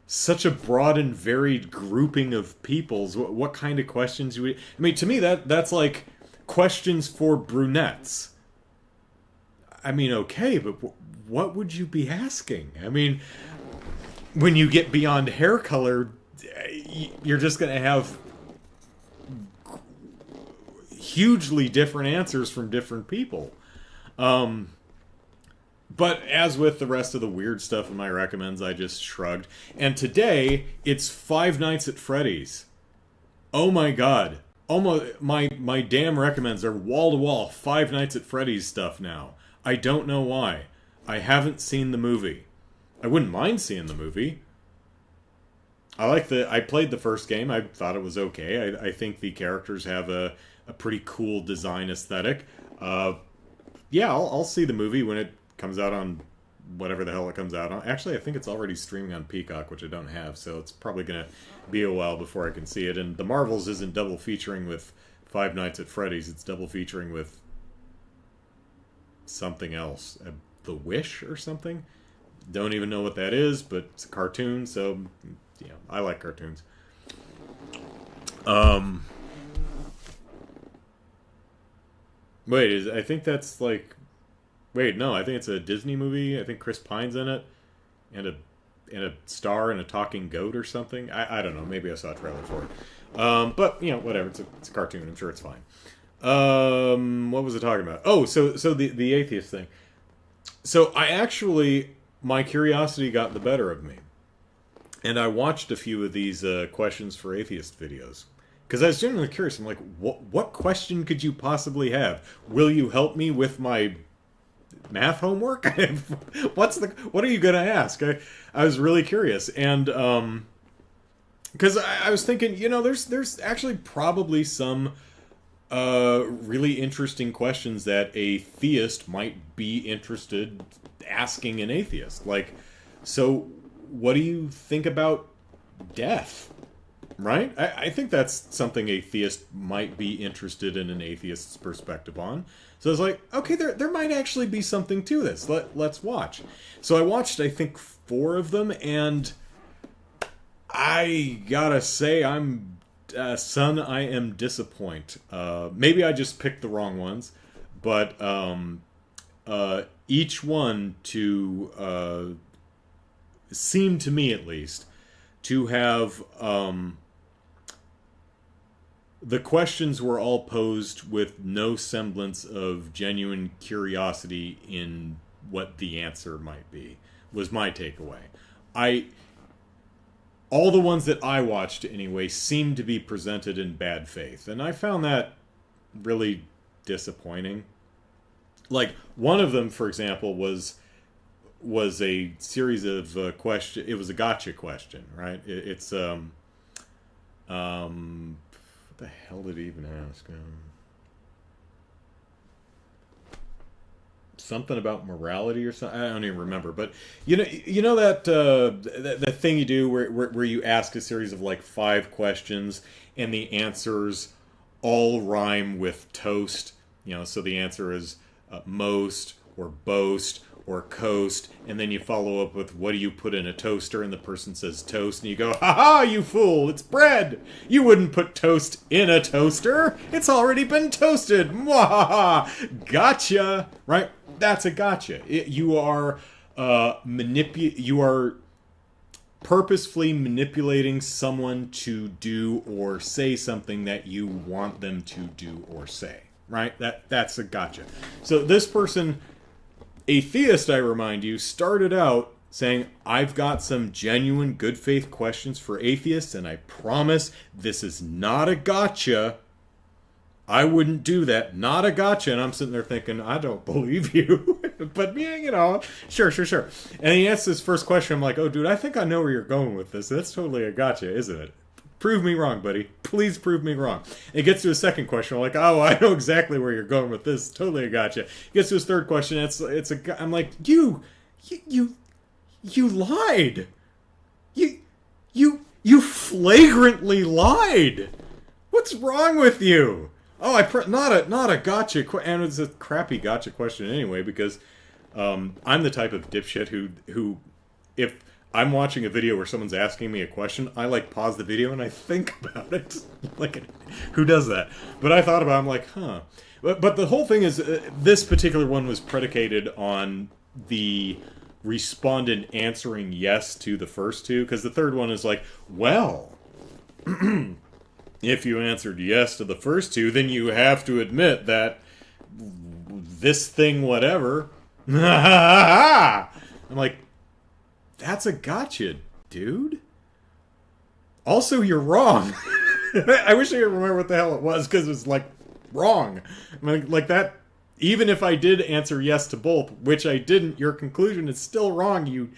such a broad and varied grouping of peoples. What kind of questions you would... I mean, to me, that's like questions for brunettes. I mean, okay, but what would you be asking? I mean, when you get beyond hair color, you're just going to have hugely different answers from different people. But as with the rest of the weird stuff in my recommends, I just shrugged. And today, it's Five Nights at Freddy's. Oh my god. Almost my damn recommends are wall-to-wall Five Nights at Freddy's stuff now. I don't know why. I haven't seen the movie. I wouldn't mind seeing the movie. I played the first game. I thought it was okay. I think the characters have a pretty cool design aesthetic. Yeah, I'll see the movie when it comes out on whatever the hell it comes out on. Actually, I think it's already streaming on Peacock, which I don't have, so it's probably going to be a while before I can see it. And The Marvels isn't double featuring with Five Nights at Freddy's. It's double featuring with something else. The Wish or something? Don't even know what that is, but it's a cartoon, so yeah, I like cartoons. Wait, I think that's like... Wait, no, I think it's a Disney movie. I think Chris Pine's in it. And a star and a talking goat or something. I don't know. Maybe I saw a trailer for it. But, whatever. It's a cartoon. I'm sure it's fine. What was I talking about? Oh, so the atheist thing. So I actually... My curiosity got the better of me. And I watched a few of these questions for atheist videos. Because I was genuinely curious. I'm like, what question could you possibly have? Will you help me with my math homework? What are you going to ask? I was really curious. And because I was thinking, there's actually probably some really interesting questions that a theist might be interested asking an atheist. Like, so what do you think about death? Right? I think that's something a theist might be interested in an atheist's perspective on. So I was like, okay, there might actually be something to this. Let's watch. So I watched, I think, 4 of them, and I gotta say, I am disappointed. Maybe I just picked the wrong ones, but each one seemed to me, at least, to have... the questions were all posed with no semblance of genuine curiosity in what the answer might be, was my takeaway. All the ones that I watched, anyway, seemed to be presented in bad faith, and I found that really disappointing. Like, one of them, for example, was a series of questions. It was a gotcha question, right? It's what the hell did he even ask? Something about morality or something. I don't even remember. But you know that that thing you do where you ask a series of like 5 questions and the answers all rhyme with toast. So the answer is most or boast or coast, and then you follow up with, what do you put in a toaster? And the person says toast, and you go, ha-ha, you fool, it's bread! You wouldn't put toast in a toaster! It's already been toasted! Mwahaha! Gotcha! Right? That's a gotcha. You are purposefully manipulating someone to do or say something that you want them to do or say. Right? That's a gotcha. So this person... A theist, I remind you, started out saying, I've got some genuine good faith questions for atheists, and I promise this is not a gotcha. I wouldn't do that. Not a gotcha. And I'm sitting there thinking, I don't believe you. But, yeah, sure. And he asks his first question. I'm like, oh, dude, I think I know where you're going with this. That's totally a gotcha, isn't it? Prove me wrong, buddy. Please prove me wrong. It gets to his second question. I'm like, oh, I know exactly where you're going with this. Totally a gotcha. It gets to his third question. I'm like, you lied. You flagrantly lied. What's wrong with you? Oh, not a gotcha. And it's a crappy gotcha question anyway, because I'm the type of dipshit who if I'm watching a video where someone's asking me a question, I pause the video and I think about it. Who does that? But I thought about it, I'm like, huh. But the whole thing is, this particular one was predicated on the respondent answering yes to the first 2, because the third one is like, well, if you answered yes to the first 2, then you have to admit that this thing, whatever, I'm like, that's a gotcha, dude. Also, you're wrong. I wish I could remember what the hell it was, because it was, like, wrong. I mean, like that, even if I did answer yes to both, which I didn't, your conclusion is still wrong.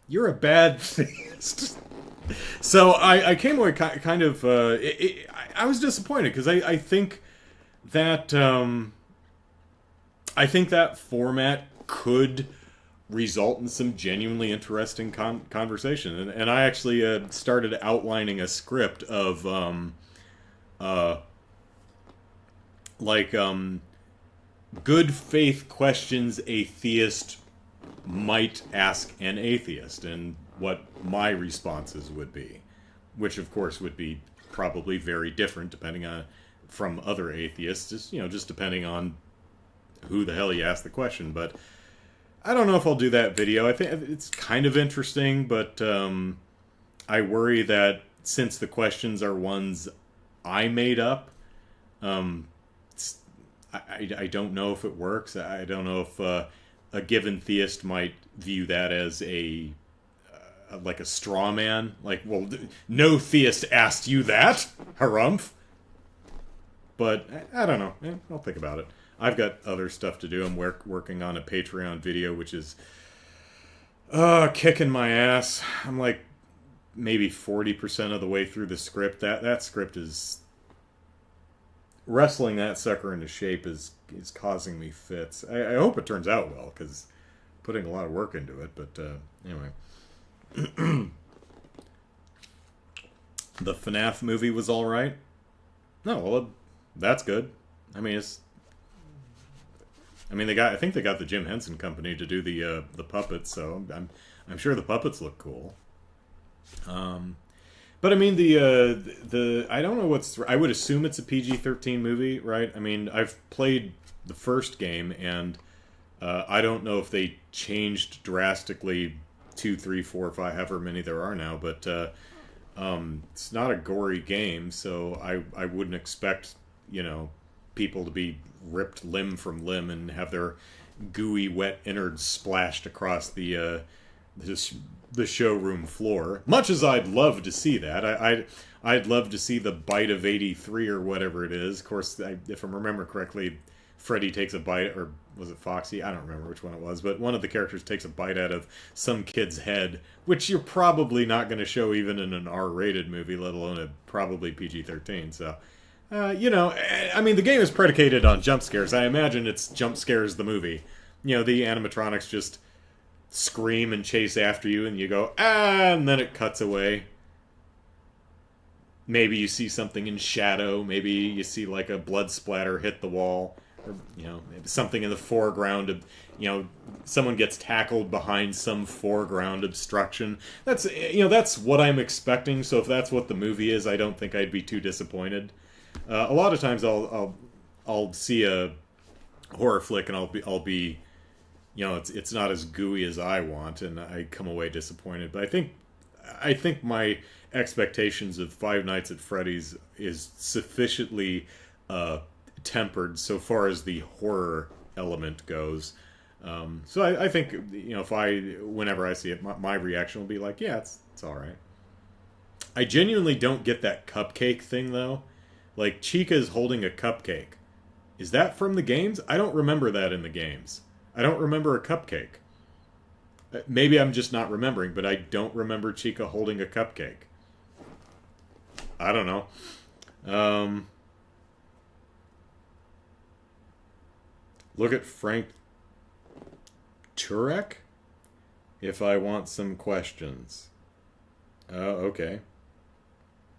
You're a bad theist. So I came away kind of, I was disappointed, because I think that, format could result in some genuinely interesting conversation. And I actually started outlining a script of good faith questions a theist might ask an atheist, and what my responses would be, which of course would be probably very different depending on from other atheists, just depending on who the hell you ask the question. But I don't know if I'll do that video. I think it's kind of interesting, but I worry that since the questions are ones I made up, I don't know if it works. I don't know if a given theist might view that as like a straw man. Like, well, no theist asked you that, harumph. But I don't know. I'll think about it. I've got other stuff to do. I'm working on a Patreon video, which is kicking my ass. I'm like maybe 40% of the way through the script. That script is wrestling that sucker into shape is causing me fits. I hope it turns out well, because putting a lot of work into it. But anyway, the FNAF movie was all right. No, well, that's good. I mean, I think they got the Jim Henson Company to do the puppets, so I'm sure the puppets look cool. But I mean, the I don't know I would assume it's a PG-13 movie, right? I mean, I've played the first game, and I don't know if they changed drastically 2, 3, 4, 5, however many there are now, but it's not a gory game, so I wouldn't expect, people to be ripped limb from limb and have their gooey, wet innards splashed across the showroom floor. Much as I'd love to see that, I'd love to see the bite of 83 or whatever it is. Of course, if I remember correctly, Freddy takes a bite, or was it Foxy? I don't remember which one it was, but one of the characters takes a bite out of some kid's head, which you're probably not going to show even in an R-rated movie, let alone a probably PG-13. So, I mean, the game is predicated on jump scares. I imagine it's jump scares the movie. The animatronics just scream and chase after you, and you go, and then it cuts away. Maybe you see something in shadow. Maybe you see like a blood splatter hit the wall. Or, maybe something in the foreground of, someone gets tackled behind some foreground obstruction. That's what I'm expecting. So if that's what the movie is, I don't think I'd be too disappointed. A lot of times I'll see a horror flick and I'll be it's not as gooey as I want, and I come away disappointed. But I think my expectations of Five Nights at Freddy's is sufficiently tempered so far as the horror element goes. So I think whenever I see it, my reaction will be like, yeah, it's all right. I genuinely don't get that cupcake thing though. Like, Chica is holding a cupcake. Is that from the games? I don't remember that in the games. I don't remember a cupcake. Maybe I'm just not remembering, but I don't remember Chica holding a cupcake. I don't know. Look at Frank Turek if I want some questions. Okay.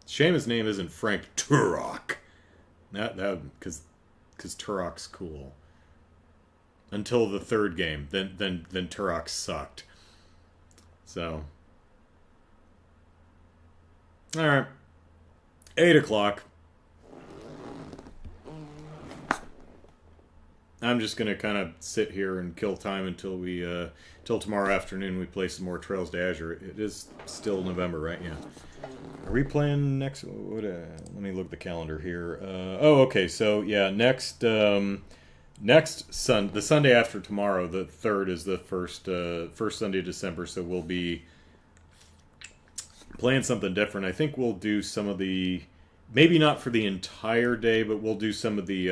Shame his name isn't Frank Turok. That because Turok's cool. Until the third game, then Turok sucked. So, all right, 8 o'clock. I'm just gonna kind of sit here and kill time until till tomorrow afternoon. We play some more Trails to Azure. It is still November, right? Yeah. Are we playing next? Let me look at the calendar here. Okay. So yeah, next the Sunday after tomorrow, the 3rd, is the first Sunday of December, so we'll be playing something different. I think we'll do some of the, maybe not for the entire day, but we'll do some of the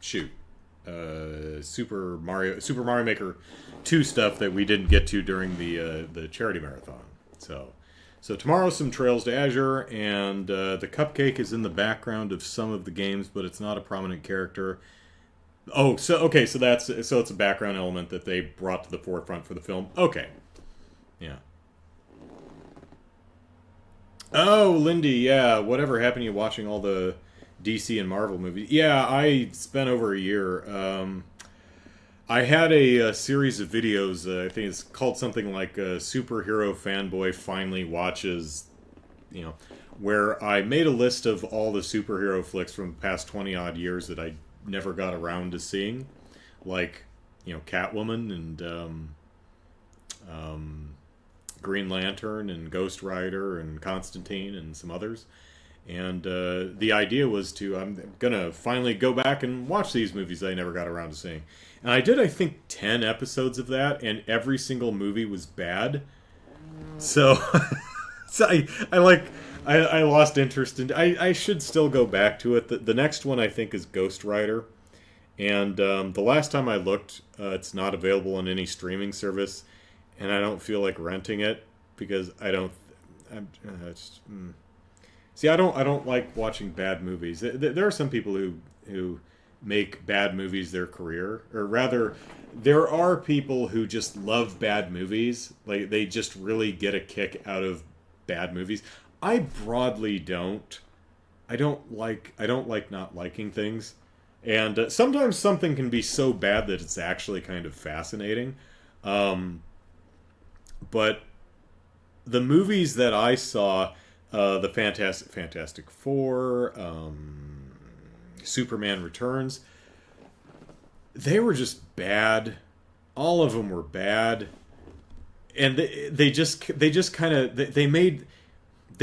Super Mario Maker 2 stuff that we didn't get to during the charity marathon. So tomorrow, some Trails to Azure, and the cupcake is in the background of some of the games, but it's not a prominent character. Oh, so okay, so it's a background element that they brought to the forefront for the film. Okay, yeah. Oh, Lindy, yeah. Whatever happened to you watching all the DC and Marvel movies? Yeah, I spent over a year. I had a series of videos. I think it's called something like "Superhero Fanboy Finally Watches," where I made a list of all the superhero flicks from the past 20 odd years that I never got around to seeing, like Catwoman and Green Lantern and Ghost Rider and Constantine and some others. And the idea was I'm going to finally go back and watch these movies that I never got around to seeing. And I did, I think, 10 episodes of that, and every single movie was bad. So, I lost interest in. I should still go back to it. The next one I think is Ghost Rider, and the last time I looked, it's not available on any streaming service, and I don't feel like renting it because I don't. See, I don't like watching bad movies. There are some people who make bad movies their career, or rather, there are people who just love bad movies. Like, they just really get a kick out of bad movies. I broadly don't. I don't like not liking things, and sometimes something can be so bad that it's actually kind of fascinating. But the movies that I saw, the Fantastic Four, Superman Returns, they were just bad. All of them were bad, and they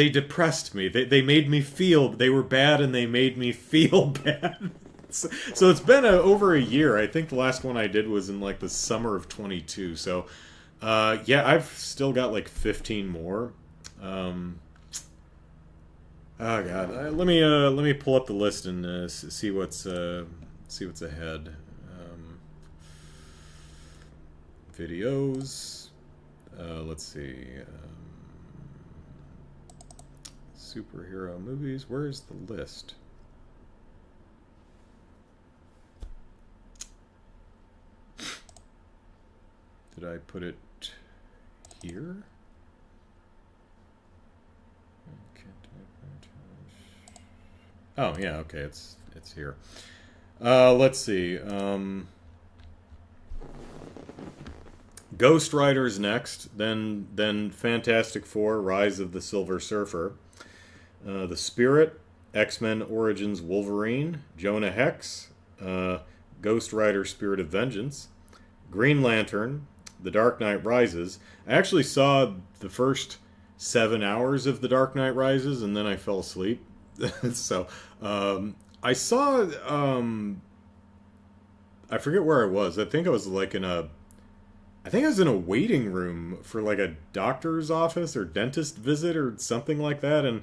depressed me. They made me feel they were bad, and they made me feel bad. So it's been over a year. I think the last one I did was in like the summer of 22. So yeah, I've still got like 15 more. Oh God, let me pull up the list and see what's ahead. Videos. Let's see. Superhero movies. Where's the list? Did I put it here? Oh yeah, okay, it's here. Let's see. Ghost Rider's next, then Fantastic Four: Rise of the Silver Surfer, The Spirit, X-Men Origins Wolverine, Jonah Hex, Ghost Rider: Spirit of Vengeance, Green Lantern, The Dark Knight Rises. I actually saw the first 7 hours of The Dark Knight Rises, and then I fell asleep. So I saw I forget where I was. I think I was like in a waiting room for like a doctor's office or dentist visit or something like that, and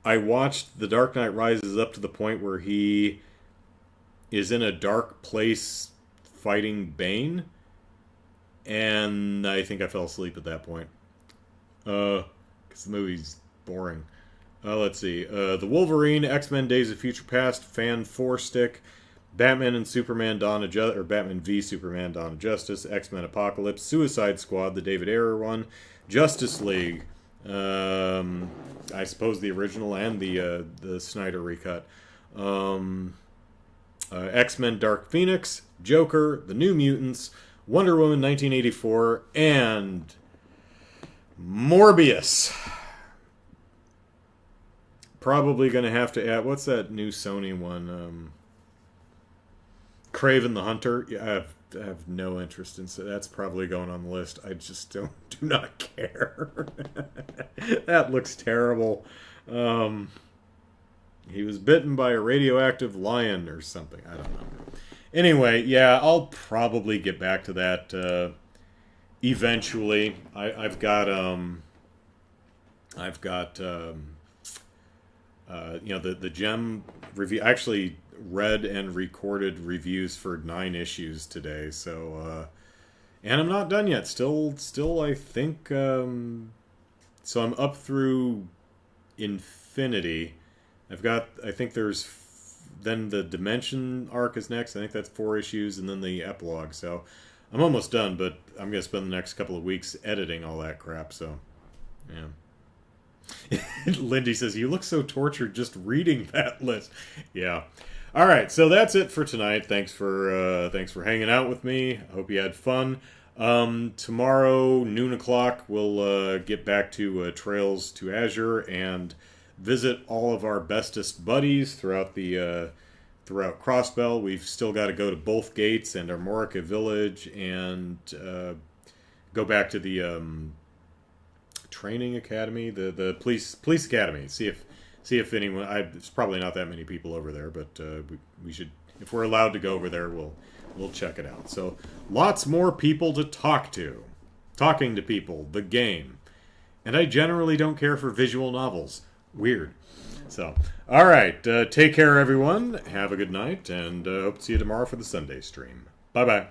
I watched The Dark Knight Rises up to the point where he is in a dark place fighting Bane, and I think I fell asleep at that point. Because the movie's boring. Let's see. The Wolverine, X-Men Days of Future Past, Fan 4-Stick, Batman and Superman Dawn of Justice, or Batman v Superman Dawn of Justice, X-Men Apocalypse, Suicide Squad, the David Ayer one, Justice League, I suppose the original and the Snyder recut, X-Men Dark Phoenix, Joker, The New Mutants, Wonder Woman 1984, and Morbius. Probably going to have to add, what's that new Sony one? Kraven the Hunter. Yeah, I have no interest in, so that's probably going on the list. I just do not care. That looks terrible. He was bitten by a radioactive lion or something. I don't know. Anyway, yeah, I'll probably get back to that eventually. The gem review. I actually read and recorded reviews for 9 issues today, so and I'm not done yet. Still, I think. So I'm up through Infinity. I think there's then the Dimension arc is next. I think that's 4 issues, and then the epilogue. So I'm almost done, but I'm gonna spend the next couple of weeks editing all that crap. So, yeah. Lindy says, "You look so tortured just reading that list." Yeah. All right, so that's it for tonight. Thanks for hanging out with me. I hope you had fun. Tomorrow, noon o'clock, we'll get back to Trails to Azure and visit all of our bestest buddies throughout Crossbell. We've still got to go to both gates and Armorica Village and go back to the training academy, the police academy. See if anyone. It's probably not that many people over there, but we should. If we're allowed to go over there, we'll check it out. So lots more people to talk to. Talking to people, the game. And I generally don't care for visual novels. Weird. So, all right. Take care, everyone. Have a good night, and hope to see you tomorrow for the Sunday stream. Bye-bye.